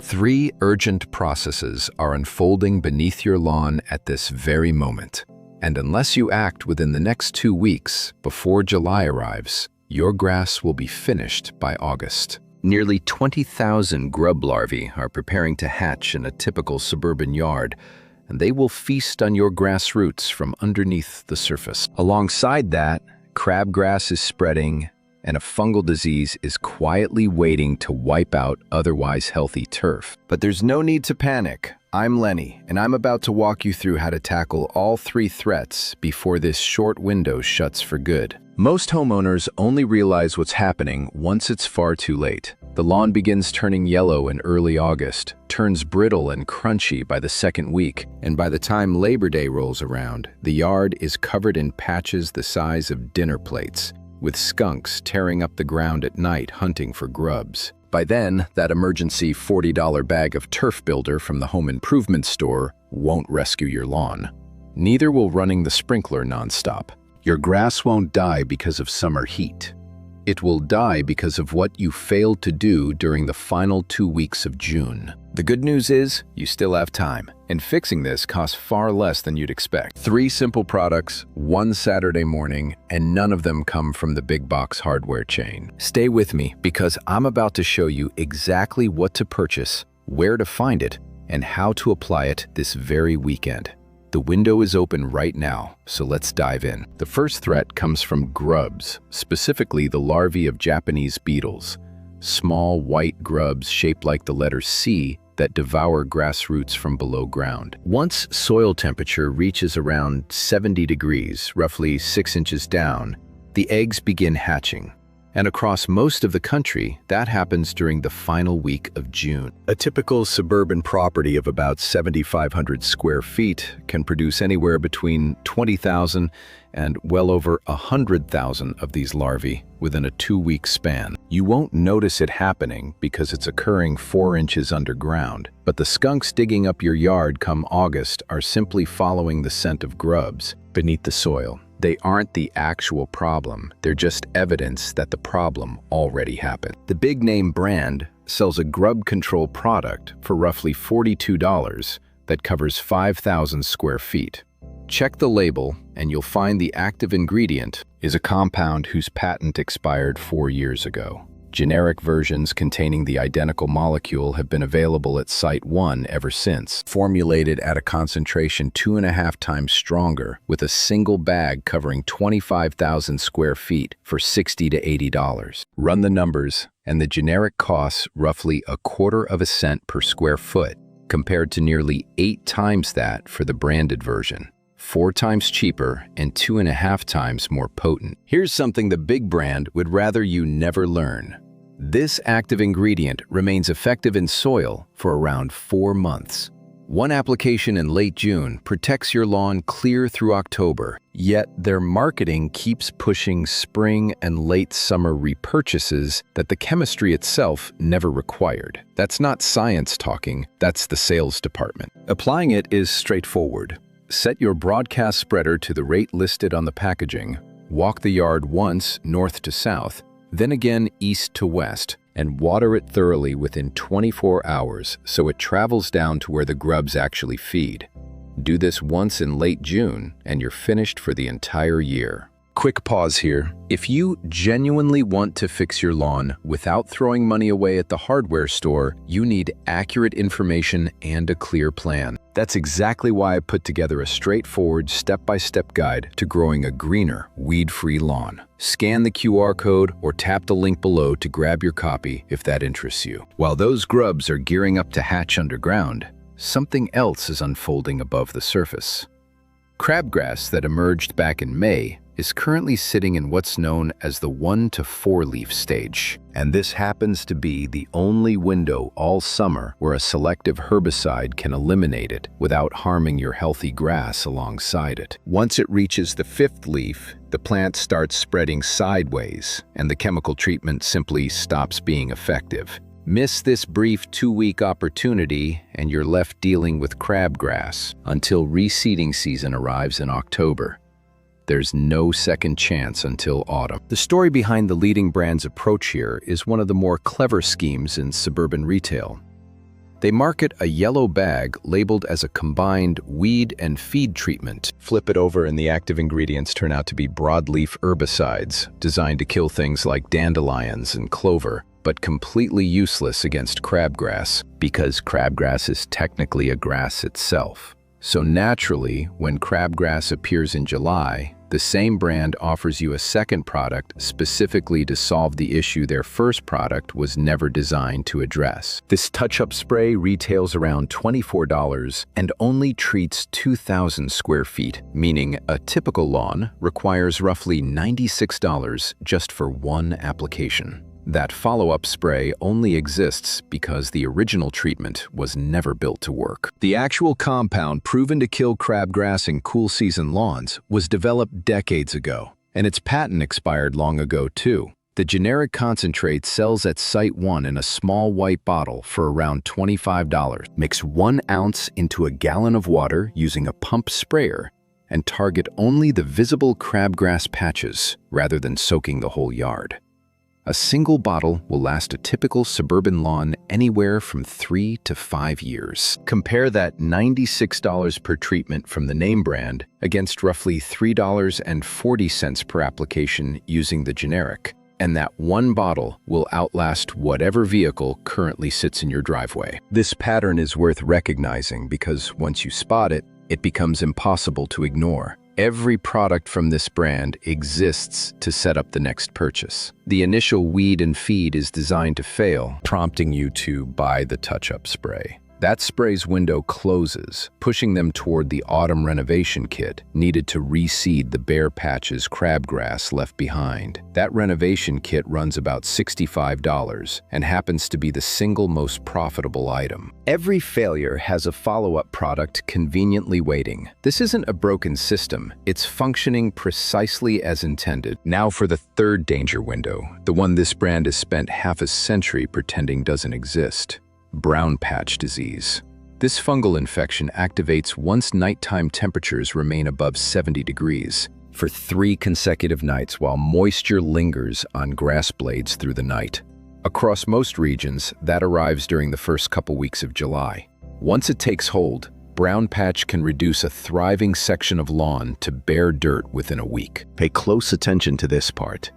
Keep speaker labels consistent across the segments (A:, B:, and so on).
A: 3 urgent processes are unfolding beneath your lawn at this very moment. And unless you act within the next 2 weeks before July arrives, your grass will be finished by August. Nearly 20,000 grub larvae are preparing to hatch in a typical suburban yard, and they will feast on your grass roots from underneath the surface. Alongside that, crabgrass is spreading, and a fungal disease is quietly waiting to wipe out otherwise healthy turf. But there's no need to panic. I'm Lenny, and I'm about to walk you through how to tackle all 3 threats before this short window shuts for good. Most homeowners only realize what's happening once it's far too late. The lawn begins turning yellow in early August, turns brittle and crunchy by the 2nd week, and by the time Labor Day rolls around, the yard is covered in patches the size of dinner plates, with skunks tearing up the ground at night hunting for grubs. By then, that emergency $40 bag of turf builder from the home improvement store won't rescue your lawn. Neither will running the sprinkler nonstop. Your grass won't die because of summer heat. It will die because of what you failed to do during the final 2 weeks of June. The good news is, you still have time, and fixing this costs far less than you'd expect. 3 simple products, 1 Saturday morning, and none of them come from the big box hardware chain. Stay with me, because I'm about to show you exactly what to purchase, where to find it, and how to apply it this very weekend. The window is open right now, so let's dive in. The first threat comes from grubs, specifically the larvae of Japanese beetles. Small white grubs shaped like the letter C that devour grass roots from below ground. Once soil temperature reaches around 70 degrees, roughly 6 inches down, the eggs begin hatching. And across most of the country, that happens during the final week of June. A typical suburban property of about 7,500 square feet can produce anywhere between 20,000 and well over 100,000 of these larvae within a 2-week span. You won't notice it happening because it's occurring 4 inches underground, but the skunks digging up your yard come August are simply following the scent of grubs beneath the soil. They aren't the actual problem, they're just evidence that the problem already happened. The big name brand sells a grub control product for roughly $42 that covers 5,000 square feet. Check the label and you'll find the active ingredient is a compound whose patent expired 4 years ago. Generic versions containing the identical molecule have been available at Site 1 ever since, formulated at a concentration 2.5 times stronger, with a single bag covering 25,000 square feet for $60 to $80. Run the numbers, and the generic costs roughly 1/4 cent per square foot, compared to nearly 8 times that for the branded version. 4 times cheaper and 2.5 times more potent. Here's something the big brand would rather you never learn. This active ingredient remains effective in soil for around 4 months. 1 application in late June protects your lawn clear through October, yet their marketing keeps pushing spring and late summer repurchases that the chemistry itself never required. That's not science talking, that's the sales department. Applying it is straightforward. Set your broadcast spreader to the rate listed on the packaging, walk the yard once north to south, then again east to west, and water it thoroughly within 24 hours so it travels down to where the grubs actually feed. Do this once in late June, and you're finished for the entire year. Quick pause here. If you genuinely want to fix your lawn without throwing money away at the hardware store, you need accurate information and a clear plan. That's exactly why I put together a straightforward step-by-step guide to growing a greener, weed-free lawn. Scan the QR code or tap the link below to grab your copy if that interests you. While those grubs are gearing up to hatch underground, something else is unfolding above the surface. Crabgrass that emerged back in May is currently sitting in what's known as the 1 to 4 leaf stage. And this happens to be the only window all summer where a selective herbicide can eliminate it without harming your healthy grass alongside it. Once it reaches the 5th leaf, the plant starts spreading sideways, and the chemical treatment simply stops being effective. Miss this brief 2-week opportunity, and you're left dealing with crabgrass until reseeding season arrives in October. There's no second chance until autumn. The story behind the leading brand's approach here is one of the more clever schemes in suburban retail. They market a yellow bag labeled as a combined weed and feed treatment. Flip it over and the active ingredients turn out to be broadleaf herbicides designed to kill things like dandelions and clover, but completely useless against crabgrass because crabgrass is technically a grass itself. So naturally, when crabgrass appears in July, the same brand offers you a second product specifically to solve the issue their first product was never designed to address. This touch-up spray retails around $24 and only treats 2,000 square feet, meaning a typical lawn requires roughly $96 just for one application. That follow-up spray only exists because the original treatment was never built to work. The actual compound proven to kill crabgrass in cool season lawns was developed decades ago, and its patent expired long ago too. The generic concentrate sells at Site 1 in a small white bottle for around $25. Mix 1 ounce into a gallon of water using a pump sprayer and target only the visible crabgrass patches rather than soaking the whole yard. A single bottle will last a typical suburban lawn anywhere from 3 to 5 years. Compare that $96 per treatment from the name brand against roughly $3.40 per application using the generic, and that one bottle will outlast whatever vehicle currently sits in your driveway. This pattern is worth recognizing because once you spot it, it becomes impossible to ignore. Every product from this brand exists to set up the next purchase. The initial weed and feed is designed to fail, prompting you to buy the touch-up spray. That spray's window closes, pushing them toward the autumn renovation kit needed to reseed the bare patches crabgrass left behind. That renovation kit runs about $65 and happens to be the single most profitable item. Every failure has a follow-up product conveniently waiting. This isn't a broken system, it's functioning precisely as intended. Now for the third danger window, the one this brand has spent half a century pretending doesn't exist. Brown patch disease. This fungal infection activates once nighttime temperatures remain above 70 degrees for 3 consecutive nights while moisture lingers on grass blades through the night. Across most regions, that arrives during the first couple weeks of July. Once it takes hold, brown patch can reduce a thriving section of lawn to bare dirt within a week. Pay close attention to this part.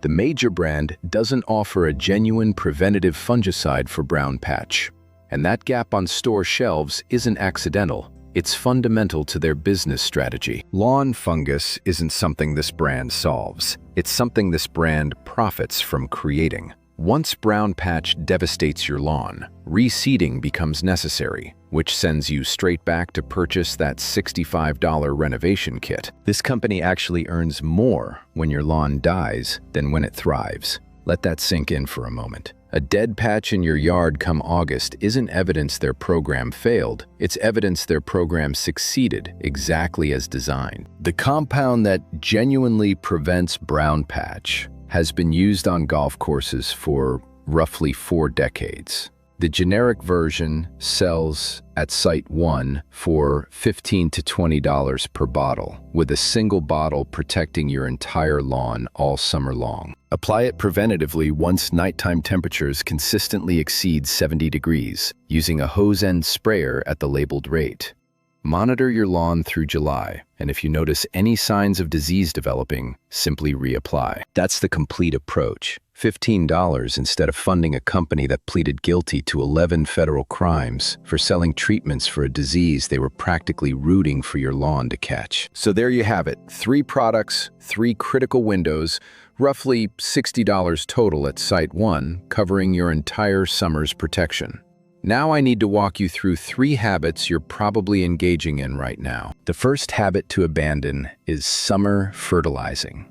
A: The major brand doesn't offer a genuine preventative fungicide for brown patch, and that gap on store shelves isn't accidental. It's fundamental to their business strategy. Lawn fungus isn't something this brand solves. It's something this brand profits from creating. Once brown patch devastates your lawn, reseeding becomes necessary, which sends you straight back to purchase that $65 renovation kit. This company actually earns more when your lawn dies than when it thrives. Let that sink in for a moment. A dead patch in your yard come August isn't evidence their program failed, it's evidence their program succeeded exactly as designed. The compound that genuinely prevents brown patch has been used on golf courses for roughly 4 decades. The generic version sells at Site 1 for $15 to $20 per bottle, with a single bottle protecting your entire lawn all summer long. Apply it preventatively once nighttime temperatures consistently exceed 70 degrees, using a hose-end sprayer at the labeled rate. Monitor your lawn through July, and if you notice any signs of disease developing, simply reapply. That's the complete approach. $15 instead of funding a company that pleaded guilty to 11 federal crimes for selling treatments for a disease they were practically rooting for your lawn to catch. So there you have it. 3 products, 3 critical windows, roughly $60 total at Site 1, covering your entire summer's protection. Now I need to walk you through 3 habits you're probably engaging in right now. The first habit to abandon is summer fertilizing.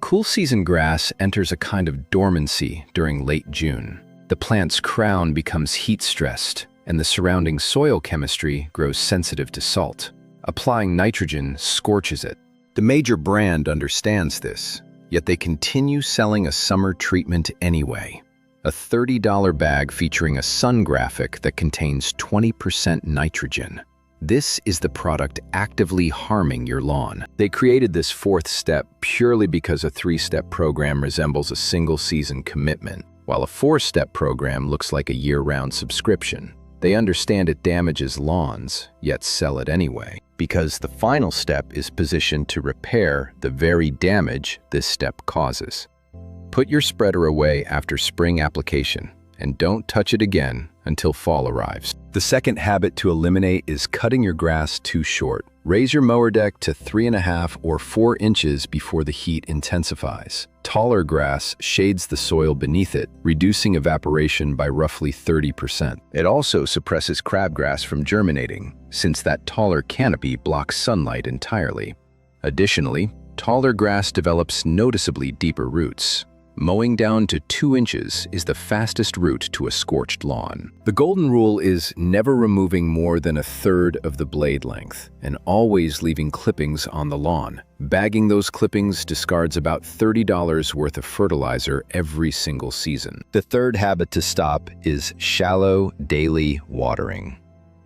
A: Cool season grass enters a kind of dormancy during late June. The plant's crown becomes heat-stressed, and the surrounding soil chemistry grows sensitive to salt. Applying nitrogen scorches it. The major brand understands this, yet they continue selling a summer treatment anyway. A $30 bag featuring a sun graphic that contains 20% nitrogen. This is the product actively harming your lawn. They created this 4th step purely because a 3-step program resembles a single-season commitment, while a 4-step program looks like a year-round subscription. They understand it damages lawns, yet sell it anyway, because the final step is positioned to repair the very damage this step causes. Put your spreader away after spring application, and don't touch it again until fall arrives. The second habit to eliminate is cutting your grass too short. Raise your mower deck to 3.5 or 4 inches before the heat intensifies. Taller grass shades the soil beneath it, reducing evaporation by roughly 30%. It also suppresses crabgrass from germinating, since that taller canopy blocks sunlight entirely. Additionally, taller grass develops noticeably deeper roots. Mowing down to 2 inches is the fastest route to a scorched lawn. The golden rule is never removing more than 1/3 of the blade length, and always leaving clippings on the lawn. Bagging those clippings discards about $30 worth of fertilizer every single season. The third habit to stop is shallow daily watering.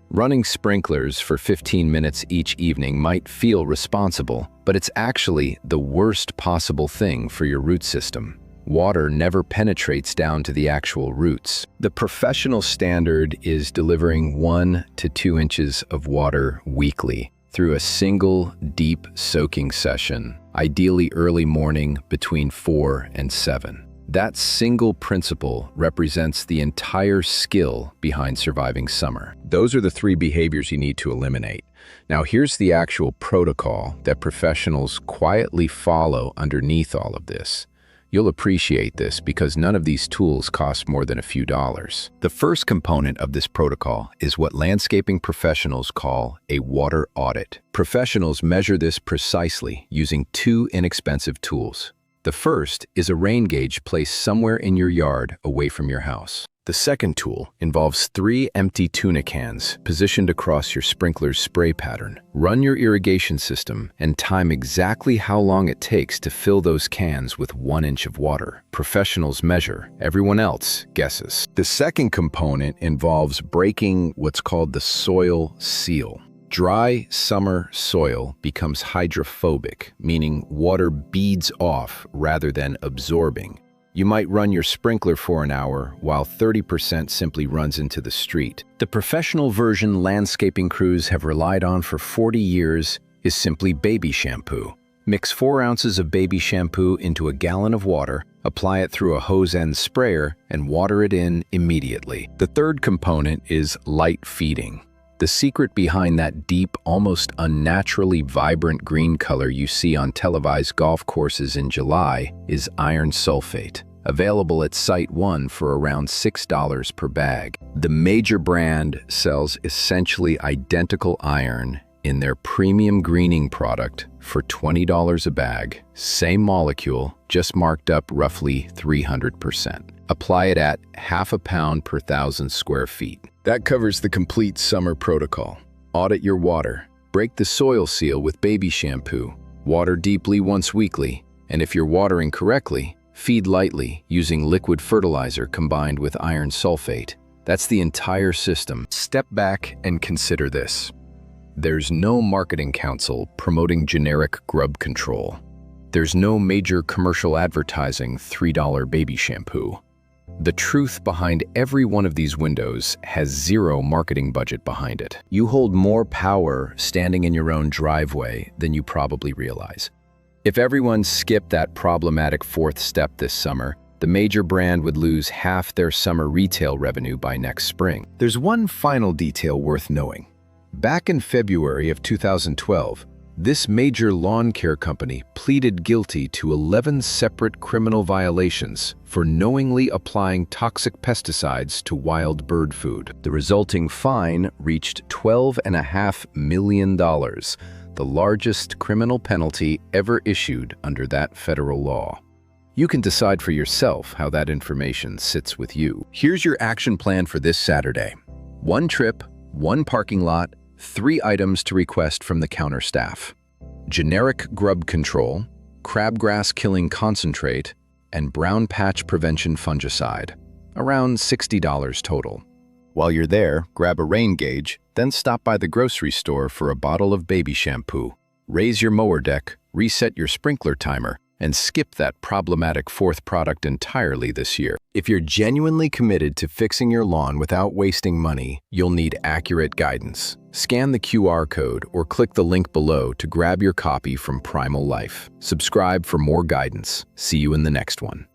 A: Running sprinklers for 15 minutes each evening might feel responsible, but it's actually the worst possible thing for your root system. Water never penetrates down to the actual roots. The professional standard is delivering 1 to 2 inches of water weekly through a single deep soaking session, ideally early morning between 4 and 7. That single principle represents the entire skill behind surviving summer. Those are the 3 behaviors you need to eliminate. Now here's the actual protocol that professionals quietly follow underneath all of this. You'll appreciate this because none of these tools cost more than a few dollars. The first component of this protocol is what landscaping professionals call a water audit. Professionals measure this precisely using 2 inexpensive tools. The first is a rain gauge placed somewhere in your yard away from your house. The second tool involves 3 empty tuna cans positioned across your sprinkler's spray pattern. Run your irrigation system and time exactly how long it takes to fill those cans with 1 inch of water. Professionals measure, everyone else guesses. The second component involves breaking what's called the soil seal. Dry summer soil becomes hydrophobic, meaning water beads off rather than absorbing. You might run your sprinkler for an hour, while 30% simply runs into the street. The professional version landscaping crews have relied on for 40 years is simply baby shampoo. Mix 4 ounces of baby shampoo into a gallon of water, apply it through a hose end sprayer, and water it in immediately. The third component is light feeding. The secret behind that deep, almost unnaturally vibrant green color you see on televised golf courses in July is iron sulfate, available at Site 1 for around $6 per bag. The major brand sells essentially identical iron in their premium greening product for $20 a bag. Same molecule, just marked up roughly 300%. Apply it at 1/2 pound per 1,000 square feet. That covers the complete summer protocol. Audit your water. Break the soil seal with baby shampoo. Water deeply once weekly. And if you're watering correctly, feed lightly using liquid fertilizer combined with iron sulfate. That's the entire system. Step back and consider this. There's no marketing council promoting generic grub control. There's no major commercial advertising $3 baby shampoo. The truth behind every one of these windows has zero marketing budget behind it. You hold more power standing in your own driveway than you probably realize. If everyone skipped that problematic 4th step this summer, the major brand would lose half their summer retail revenue by next spring. There's one final detail worth knowing. Back in February of 2012, this major lawn care company pleaded guilty to 11 separate criminal violations for knowingly applying toxic pesticides to wild bird food. The resulting fine reached $12.5 million, the largest criminal penalty ever issued under that federal law. You can decide for yourself how that information sits with you. Here's your action plan for this Saturday. 1 trip, 1 parking lot, 3 items to request from the counter staff: generic grub control, crabgrass killing concentrate, and brown patch prevention fungicide, around $60 total. While you're there, grab a rain gauge, then stop by the grocery store for a bottle of baby shampoo. Raise your mower deck, reset your sprinkler timer, and skip that problematic fourth product entirely this year. If you're genuinely committed to fixing your lawn without wasting money, you'll need accurate guidance. Scan the QR code or click the link below to grab your copy from Primal Life. Subscribe for more guidance. See you in the next one.